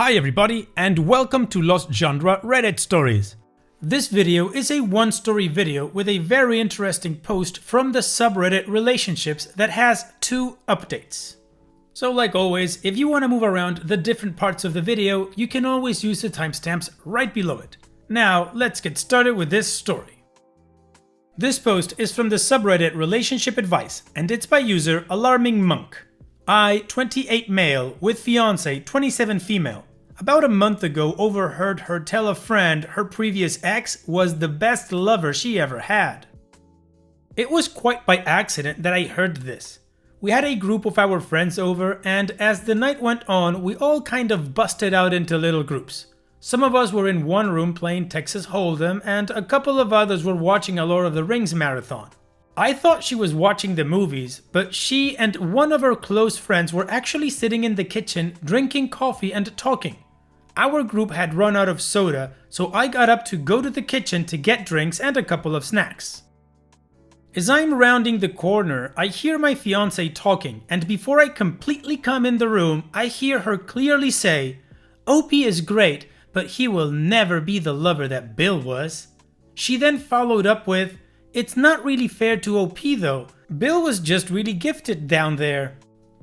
Hi everybody, and welcome to Lost Genre Reddit Stories. This video is a one-story video with a very interesting post from the subreddit Relationships that has 2 updates. So like always, if you want to move around the different parts of the video, you can always use the timestamps right below it. Now, let's get started with this story. This post is from the subreddit Relationship Advice, and it's by user Alarming Monk. I, 28 male, with fiance, 27 female. About a month ago overheard her tell a friend her previous ex was the best lover she ever had. It was quite by accident that I heard this. We had a group of our friends over, and as the night went on, we all kind of busted out into little groups. Some of us were in one room playing Texas Hold'em, and a couple of others were watching a Lord of the Rings marathon. I thought she was watching the movies, but she and one of her close friends were actually sitting in the kitchen drinking coffee and talking. Our group had run out of soda, so I got up to go to the kitchen to get drinks and a couple of snacks. As I'm rounding the corner, I hear my fiance talking, and before I completely come in the room, I hear her clearly say, "OP is great, but he will never be the lover that Bill was." She then followed up with, "It's not really fair to OP though. Bill was just really gifted down there."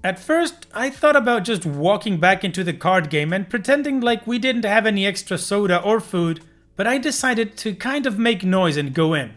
At first, I thought about just walking back into the card game and pretending like we didn't have any extra soda or food, but I decided to kind of make noise and go in.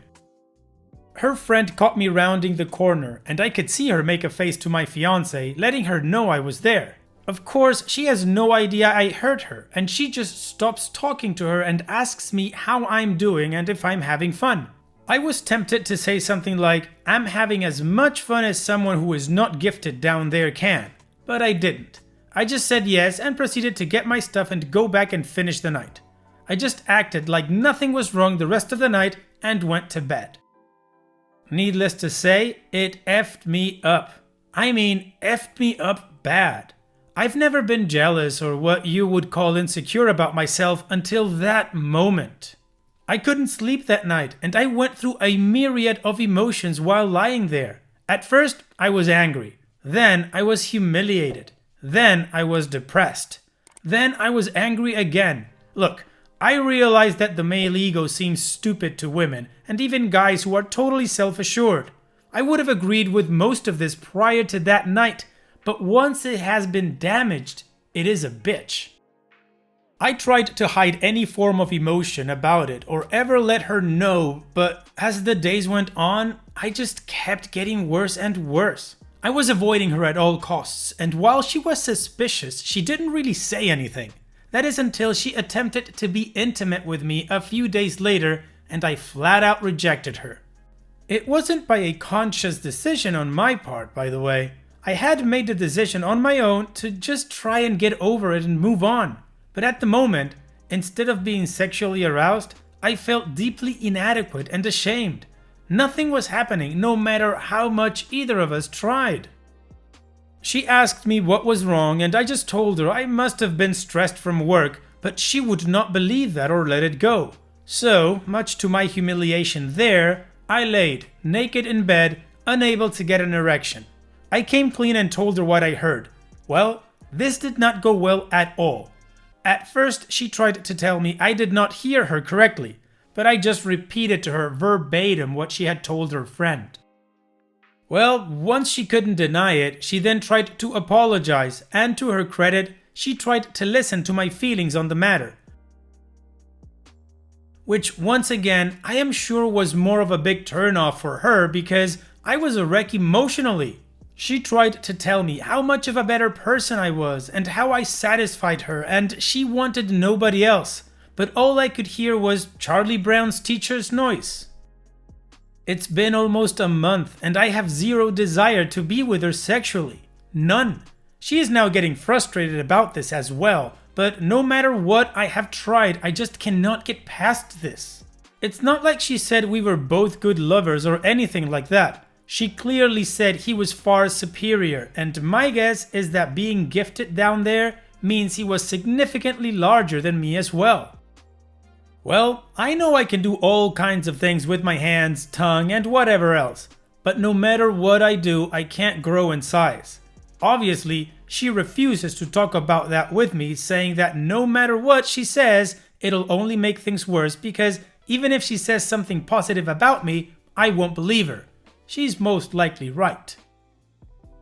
Her friend caught me rounding the corner, and I could see her make a face to my fiance, letting her know I was there. Of course, she has no idea I heard her, and she just stops talking to her and asks me how I'm doing and if I'm having fun. I was tempted to say something like, "I'm having as much fun as someone who is not gifted down there can," but I didn't. I just said yes and proceeded to get my stuff and go back and finish the night. I just acted like nothing was wrong the rest of the night and went to bed. Needless to say, it effed me up. I mean, effed me up bad. I've never been jealous or what you would call insecure about myself until that moment. I couldn't sleep that night, and I went through a myriad of emotions while lying there. At first, I was angry. Then I was humiliated. Then I was depressed. Then I was angry again. Look, I realize that the male ego seems stupid to women, and even guys who are totally self-assured. I would have agreed with most of this prior to that night, but once it has been damaged, it is a bitch. I tried to hide any form of emotion about it or ever let her know, but as the days went on, I just kept getting worse and worse. I was avoiding her at all costs, and while she was suspicious, she didn't really say anything. That is until she attempted to be intimate with me a few days later, and I flat out rejected her. It wasn't by a conscious decision on my part, by the way. I had made the decision on my own to just try and get over it and move on. But at the moment, instead of being sexually aroused, I felt deeply inadequate and ashamed. Nothing was happening, no matter how much either of us tried. She asked me what was wrong, and I just told her I must have been stressed from work, but she would not believe that or let it go. So, much to my humiliation there, I laid naked in bed, unable to get an erection. I came clean and told her what I heard. Well, this did not go well at all. At first, she tried to tell me I did not hear her correctly, but I just repeated to her verbatim what she had told her friend. Well, once she couldn't deny it, she then tried to apologize, and to her credit, she tried to listen to my feelings on the matter. Which, once again, I am sure was more of a big turnoff for her because I was a wreck emotionally. She tried to tell me how much of a better person I was and how I satisfied her, and she wanted nobody else, but all I could hear was Charlie Brown's Teacher's Noise. It's been almost a month and I have zero desire to be with her sexually. None. She is now getting frustrated about this as well, but no matter what I have tried, I just cannot get past this. It's not like she said we were both good lovers or anything like that. She clearly said he was far superior, and my guess is that being gifted down there means he was significantly larger than me as well. Well, I know I can do all kinds of things with my hands, tongue, and whatever else, but no matter what I do, I can't grow in size. Obviously, she refuses to talk about that with me, saying that no matter what she says, it'll only make things worse because even if she says something positive about me, I won't believe her. She's most likely right.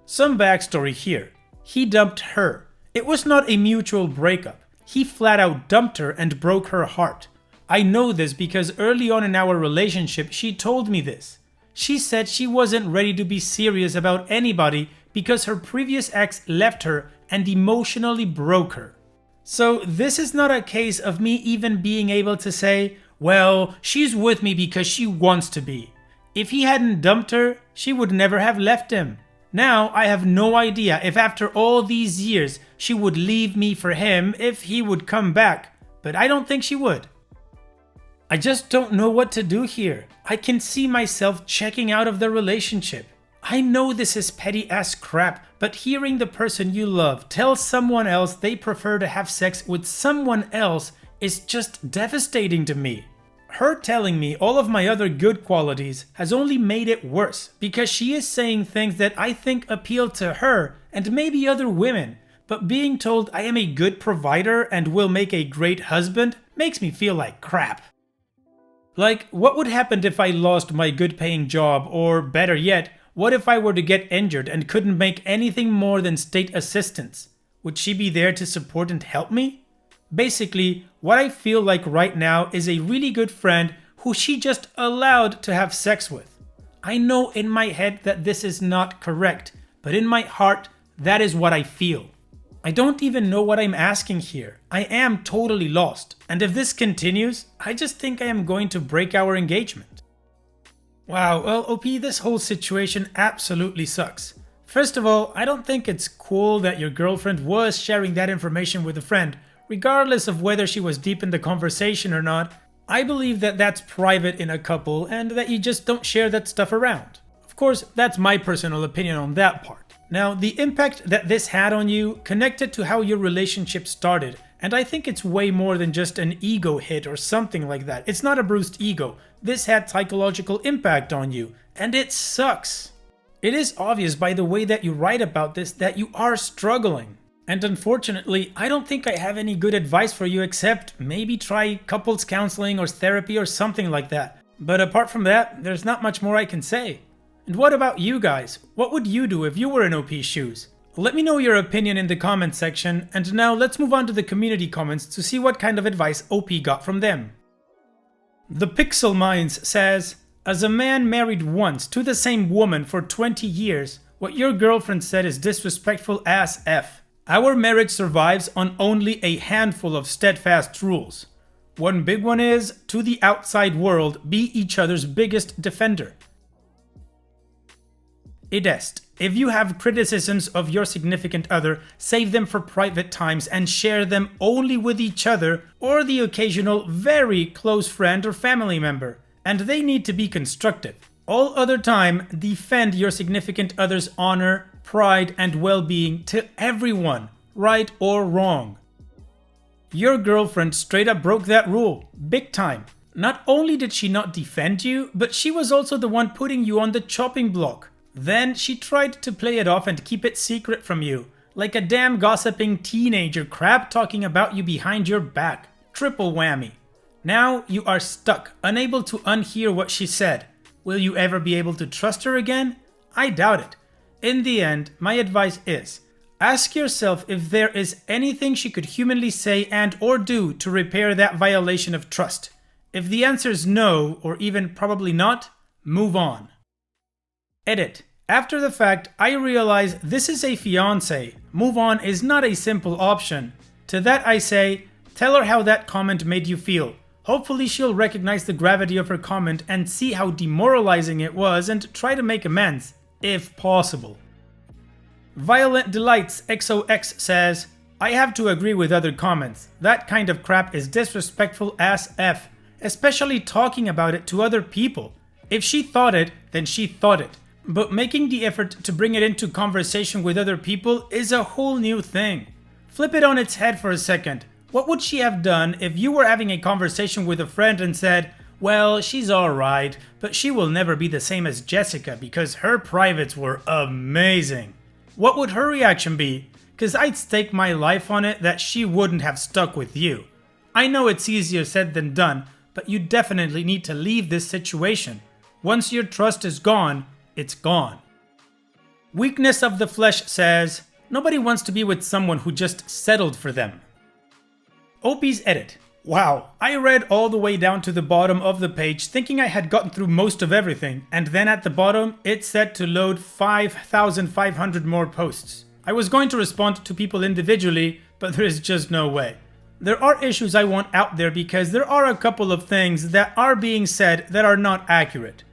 Some backstory here. He dumped her. It was not a mutual breakup. He flat out dumped her and broke her heart. I know this because early on in our relationship, she told me this. She said she wasn't ready to be serious about anybody because her previous ex left her and emotionally broke her. So this is not a case of me even being able to say, well, she's with me because she wants to be. If he hadn't dumped her, she would never have left him. Now I have no idea if after all these years she would leave me for him if he would come back, but I don't think she would. I just don't know what to do here. I can see myself checking out of the relationship. I know this is petty ass crap, but hearing the person you love tell someone else they prefer to have sex with someone else is just devastating to me. Her telling me all of my other good qualities has only made it worse because she is saying things that I think appeal to her and maybe other women, but being told I am a good provider and will make a great husband makes me feel like crap. Like, what would happen if I lost my good paying job, or better yet, what if I were to get injured and couldn't make anything more than state assistance? Would she be there to support and help me? Basically, what I feel like right now is a really good friend who she just allowed to have sex with. I know in my head that this is not correct, but in my heart, that is what I feel. I don't even know what I'm asking here. I am totally lost, and if this continues, I just think I am going to break our engagement. Wow, well, OP, this whole situation absolutely sucks. First of all, I don't think it's cool that your girlfriend was sharing that information with a friend, regardless of whether she was deep in the conversation or not. I believe that that's private in a couple and that you just don't share that stuff around. Of course, that's my personal opinion on that part. Now, the impact that this had on you connected to how your relationship started, and I think it's way more than just an ego hit or something like that. It's not a bruised ego. This had psychological impact on you, and it sucks. It is obvious by the way that you write about this that you are struggling. And unfortunately, I don't think I have any good advice for you except maybe try couples counseling or therapy or something like that. But apart from that, there's not much more I can say. And what about you guys? What would you do if you were in OP's shoes? Let me know your opinion in the comment section, and now let's move on to the community comments to see what kind of advice OP got from them. The Pixel Minds says, as a man married once to the same woman for 20 years, what your girlfriend said is disrespectful as F. Our marriage survives on only a handful of steadfast rules. One big one is, to the outside world, be each other's biggest defender. Idest. If you have criticisms of your significant other, save them for private times and share them only with each other or the occasional very close friend or family member. And they need to be constructive. All other time, defend your significant other's honor, pride, and well-being to everyone, right or wrong. Your girlfriend straight up broke that rule, big time. Not only did she not defend you, but she was also the one putting you on the chopping block. Then she tried to play it off and keep it secret from you, like a damn gossiping teenager crap talking about you behind your back. Triple whammy. Now you are stuck, unable to unhear what she said. Will you ever be able to trust her again? I doubt it. In the end, my advice is, ask yourself if there is anything she could humanly say and or do to repair that violation of trust. If the answer is no, or even probably not, move on. Edit. After the fact, I realize this is a fiancé. Move on is not a simple option. To that I say, tell her how that comment made you feel. Hopefully she'll recognize the gravity of her comment and see how demoralizing it was and try to make amends, if possible. Violent Delights XOX says, I have to agree with other comments. That kind of crap is disrespectful as F, especially talking about it to other people. If she thought it, then she thought it. But making the effort to bring it into conversation with other people is a whole new thing. Flip it on its head for a second. What would she have done if you were having a conversation with a friend and said, well, she's alright, but she will never be the same as Jessica because her privates were amazing. what would her reaction be? Cause I'd stake my life on it that she wouldn't have stuck with you. I know it's easier said than done, but you definitely need to leave this situation. Once your trust is gone, it's gone. Weakness of the Flesh says, nobody wants to be with someone who just settled for them. Opie's edit. Wow, I read all the way down to the bottom of the page thinking I had gotten through most of everything, and then at the bottom it said to load 5,500 more posts. I was going to respond to people individually, but there is just no way. There are issues I want out there because there are a couple of things that are being said that are not accurate.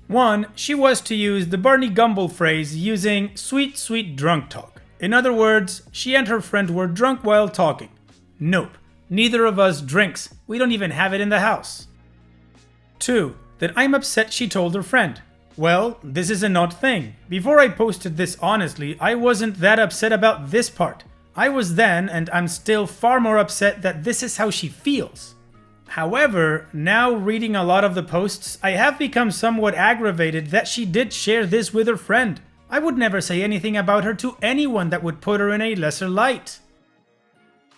One, she was to use the Barney Gumble phrase using sweet, sweet drunk talk. In other words, she and her friend were drunk while talking. Nope. Neither of us drinks. We don't even have it in the house. 2. That I'm upset she told her friend. Well, this is an odd thing. Before I posted this honestly, I wasn't that upset about this part. I was then, and I'm still far more upset that this is how she feels. However, now reading a lot of the posts, I have become somewhat aggravated that she did share this with her friend. I would never say anything about her to anyone that would put her in a lesser light.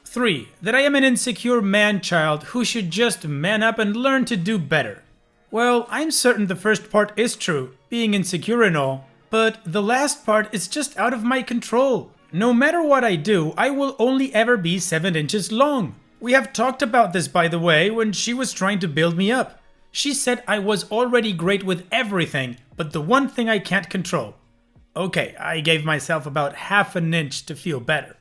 3. That I am an insecure man-child who should just man up and learn to do better. Well, I'm certain the first part is true, being insecure and all, but the last part is just out of my control. No matter what I do, I will only ever be 7 inches long. We have talked about this, by the way, when she was trying to build me up. She said I was already great with everything, but the one thing I can't control. Okay, I gave myself about half an inch to feel better.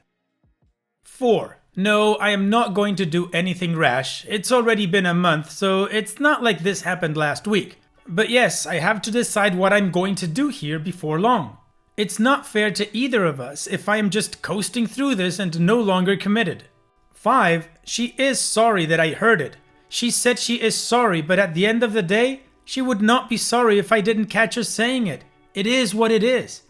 4. No, I am not going to do anything rash. It's already been a month, so it's not like this happened last week. But yes, I have to decide what I'm going to do here before long. It's not fair to either of us if I am just coasting through this and no longer committed. 5. She is sorry that I heard it. She said she is sorry, but at the end of the day, she would not be sorry if I didn't catch her saying it. It is what it is.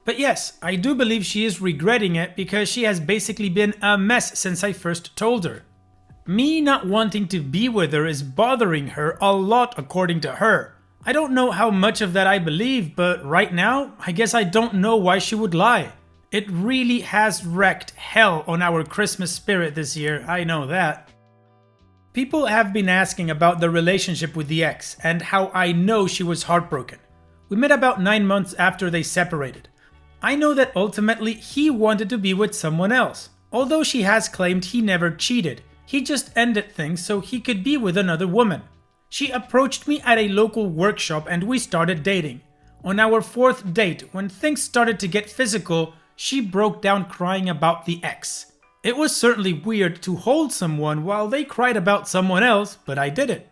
But yes, I do believe she is regretting it because she has basically been a mess since I first told her. Me not wanting to be with her is bothering her a lot according to her. I don't know how much of that I believe, but right now, I guess I don't know why she would lie. It really has wrecked hell on our Christmas spirit this year, I know that. People have been asking about the relationship with the ex and how I know she was heartbroken. We met about 9 months after they separated. I know that ultimately he wanted to be with someone else. Although she has claimed he never cheated, he just ended things so he could be with another woman. She approached me at a local workshop and we started dating. On our 4th date, when things started to get physical, she broke down crying about the ex. It was certainly weird to hold someone while they cried about someone else, but I did it.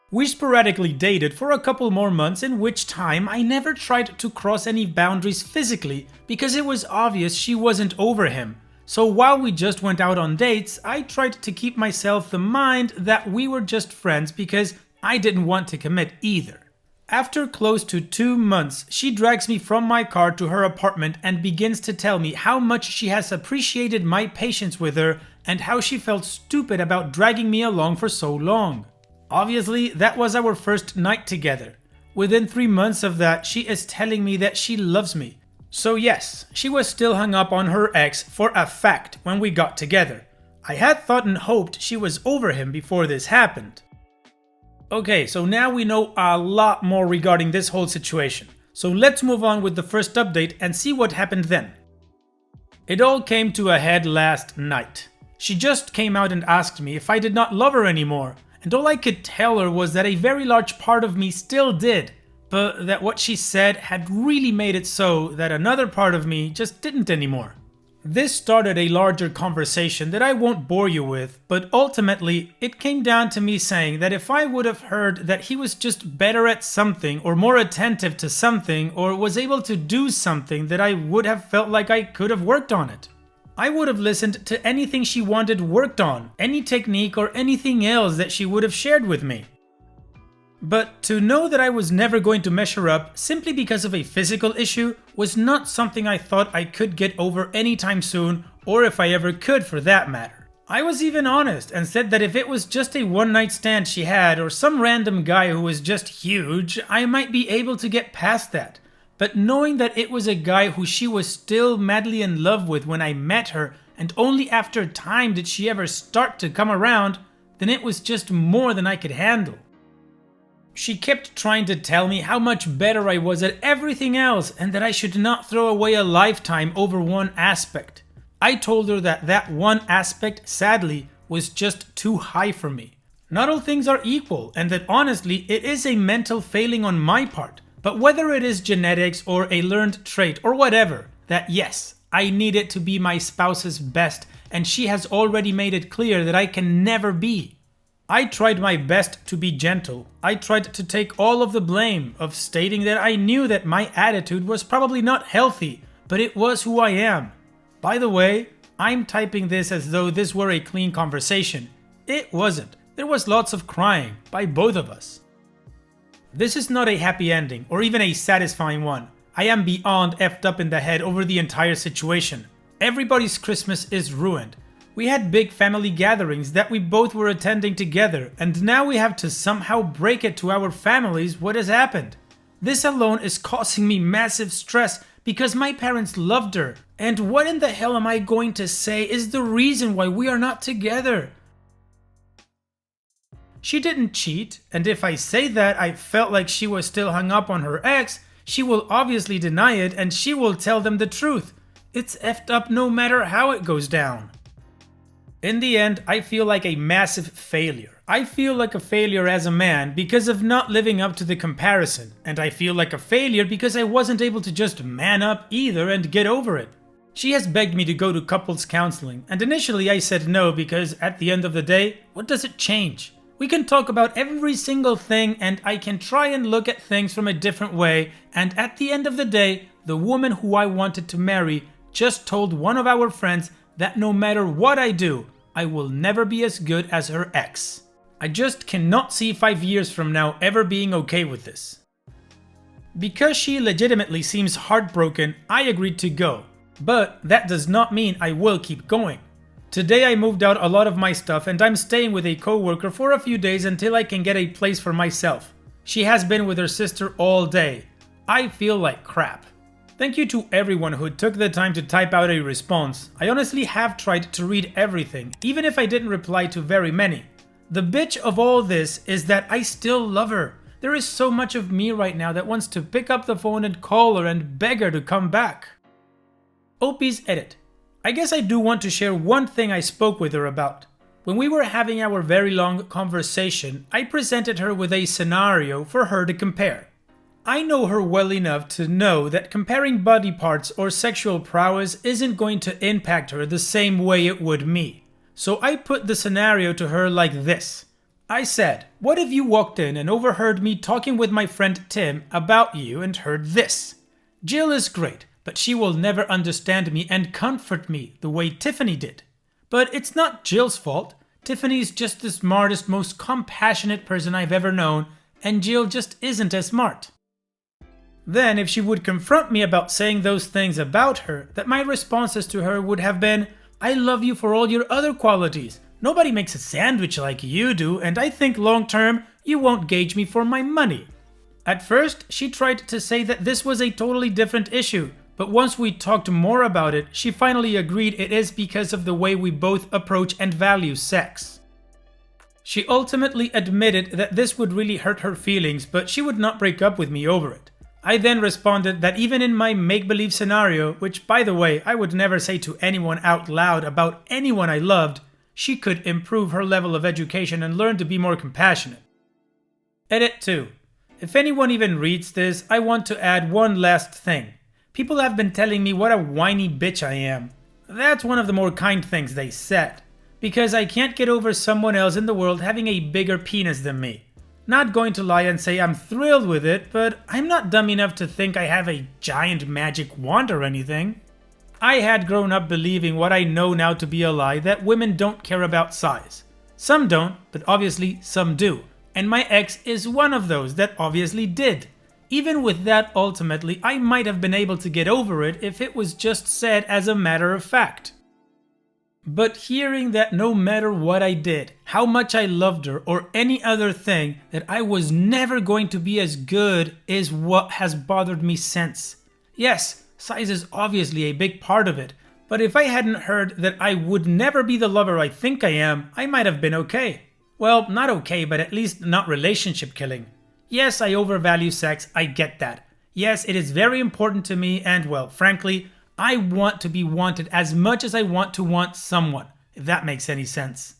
We sporadically dated for a couple more months, in which time I never tried to cross any boundaries physically because it was obvious she wasn't over him. So while we just went out on dates, I tried to keep myself the mind that we were just friends because I didn't want to commit either. After close to 2 months, she drags me from my car to her apartment and begins to tell me how much she has appreciated my patience with her and how she felt stupid about dragging me along for so long. Obviously, that was our first night together. Within 3 months of that, she is telling me that she loves me. So yes, she was still hung up on her ex for a fact when we got together. I had thought and hoped she was over him before this happened. Okay, so now we know a lot more regarding this whole situation. So let's move on with the first update and see what happened then. It all came to a head last night. She just came out and asked me if I did not love her anymore. And all I could tell her was that a very large part of me still did, but that what she said had really made it so that another part of me just didn't anymore. This started a larger conversation that I won't bore you with, but ultimately it came down to me saying that if I would have heard that he was just better at something or more attentive to something or was able to do something, that I would have felt like I could have worked on it. I would have listened to anything she wanted worked on, any technique or anything else that she would have shared with me. But to know that I was never going to measure up simply because of a physical issue was not something I thought I could get over anytime soon, or if I ever could for that matter. I was even honest and said that if it was just a one-night stand she had or some random guy who was just huge, I might be able to get past that. But knowing that it was a guy who she was still madly in love with when I met her, and only after time did she ever start to come around, then it was just more than I could handle. She kept trying to tell me how much better I was at everything else and that I should not throw away a lifetime over one aspect. I told her that that one aspect, sadly, was just too high for me. Not all things are equal, and that honestly, it is a mental failing on my part. But whether it is genetics or a learned trait or whatever, that yes, I need it to be my spouse's best, and she has already made it clear that I can never be. I tried my best to be gentle. I tried to take all of the blame of stating that I knew that my attitude was probably not healthy, but it was who I am. By the way, I'm typing this as though this were a clean conversation. It wasn't. There was lots of crying by both of us. This is not a happy ending or even a satisfying one. I am beyond effed up in the head over the entire situation. Everybody's Christmas is ruined. We had big family gatherings that we both were attending together, and now we have to somehow break it to our families what has happened. This alone is causing me massive stress because my parents loved her, and what in the hell am I going to say is the reason why we are not together? She didn't cheat, and if I say that I felt like she was still hung up on her ex, she will obviously deny it and she will tell them the truth. It's effed up no matter how it goes down. In the end, I feel like a massive failure. I feel like a failure as a man because of not living up to the comparison, and I feel like a failure because I wasn't able to just man up either and get over it. She has begged me to go to couples counseling, and initially I said no because at the end of the day, what does it change? We can talk about every single thing and I can try and look at things from a different way, and at the end of the day, the woman who I wanted to marry just told one of our friends that no matter what I do, I will never be as good as her ex. I just cannot see 5 years from now ever being okay with this. Because she legitimately seems heartbroken, I agreed to go. But that does not mean I will keep going. Today I moved out a lot of my stuff and I'm staying with a coworker for a few days until I can get a place for myself. She has been with her sister all day. I feel like crap. Thank you to everyone who took the time to type out a response. I honestly have tried to read everything, even if I didn't reply to very many. The bitch of all this is that I still love her. There is so much of me right now that wants to pick up the phone and call her and beg her to come back. Opie's edit. I guess I do want to share one thing I spoke with her about. When we were having our very long conversation, I presented her with a scenario for her to compare. I know her well enough to know that comparing body parts or sexual prowess isn't going to impact her the same way it would me. So I put the scenario to her like this. I said, what if you walked in and overheard me talking with my friend Tim about you and heard this? Jill is great, but she will never understand me and comfort me the way Tiffany did. But it's not Jill's fault. Tiffany's just the smartest, most compassionate person I've ever known, and Jill just isn't as smart. Then, if she would confront me about saying those things about her, that my responses to her would have been, I love you for all your other qualities. Nobody makes a sandwich like you do, and I think long term, you won't gauge me for my money. At first, she tried to say that this was a totally different issue, but once we talked more about it, she finally agreed it is because of the way we both approach and value sex. She ultimately admitted that this would really hurt her feelings, but she would not break up with me over it. I then responded that even in my make-believe scenario, which by the way I would never say to anyone out loud about anyone I loved, she could improve her level of education and learn to be more compassionate. Edit 2. If anyone even reads this, I want to add one last thing. People have been telling me what a whiny bitch I am. That's one of the more kind things they said. Because I can't get over someone else in the world having a bigger penis than me. Not going to lie and say I'm thrilled with it, but I'm not dumb enough to think I have a giant magic wand or anything. I had grown up believing what I know now to be a lie, that women don't care about size. Some don't, but obviously some do. And my ex is one of those that obviously did. Even with that, ultimately, I might have been able to get over it if it was just said as a matter of fact. But hearing that no matter what I did, how much I loved her or any other thing, that I was never going to be as good is what has bothered me since. Yes, size is obviously a big part of it, but if I hadn't heard that I would never be the lover I think I am, I might have been okay. Well, not okay, but at least not relationship killing. Yes, I overvalue sex, I get that. Yes, it is very important to me and, well, frankly, I want to be wanted as much as I want to want someone, if that makes any sense.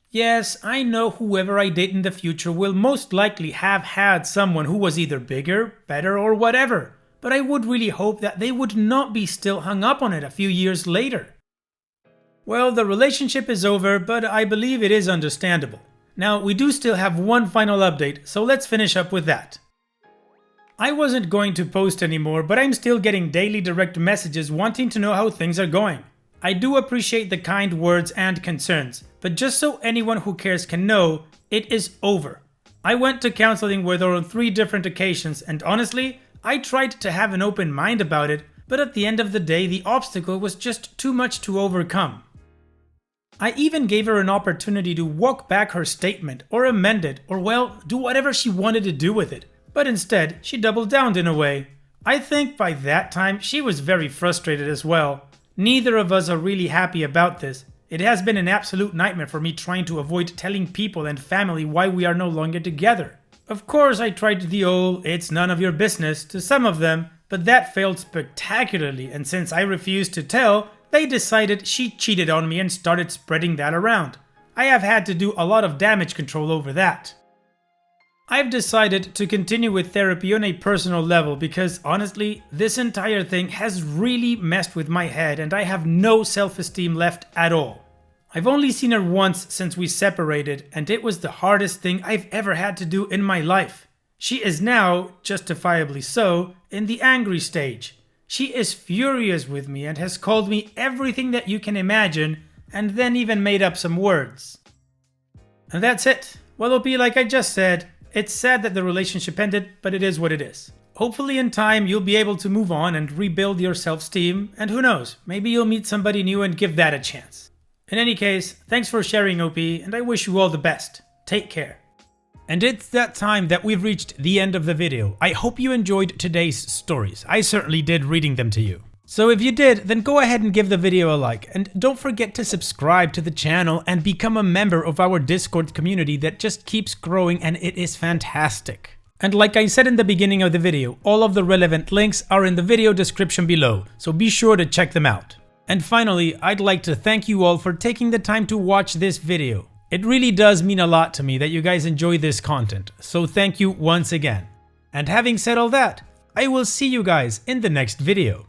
Yes, I know whoever I date in the future will most likely have had someone who was either bigger, better, or whatever, but I would really hope that they would not be still hung up on it a few years later. Well, the relationship is over, but I believe it is understandable. Now, we do still have one final update, so let's finish up with that. I wasn't going to post anymore, but I'm still getting daily direct messages wanting to know how things are going. I do appreciate the kind words and concerns, but just so anyone who cares can know, it is over. I went to counseling with her on 3 different occasions, and honestly, I tried to have an open mind about it, but at the end of the day, the obstacle was just too much to overcome. I even gave her an opportunity to walk back her statement, or amend it, or well, do whatever she wanted to do with it. But instead, she doubled down in a way. I think by that time, she was very frustrated as well. Neither of us are really happy about this. It has been an absolute nightmare for me trying to avoid telling people and family why we are no longer together. Of course, I tried the old, it's none of your business to some of them, but that failed spectacularly, and since I refused to tell, they decided she cheated on me and started spreading that around. I have had to do a lot of damage control over that. I've decided to continue with therapy on a personal level because honestly, this entire thing has really messed with my head and I have no self-esteem left at all. I've only seen her once since we separated and it was the hardest thing I've ever had to do in my life. She is now, justifiably so, in the angry stage. She is furious with me and has called me everything that you can imagine and then even made up some words. And that's it. Well, it'll be like I just said. It's sad that the relationship ended, but it is what it is. Hopefully in time you'll be able to move on and rebuild your self-esteem, and who knows, maybe you'll meet somebody new and give that a chance. In any case, thanks for sharing, OP, and I wish you all the best. Take care. And it's that time that we've reached the end of the video. I hope you enjoyed today's stories. I certainly did reading them to you. So if you did, then go ahead and give the video a like, and don't forget to subscribe to the channel and become a member of our Discord community that just keeps growing and it is fantastic. And like I said in the beginning of the video, all of the relevant links are in the video description below, so be sure to check them out. And finally, I'd like to thank you all for taking the time to watch this video. It really does mean a lot to me that you guys enjoy this content, so thank you once again. And having said all that, I will see you guys in the next video.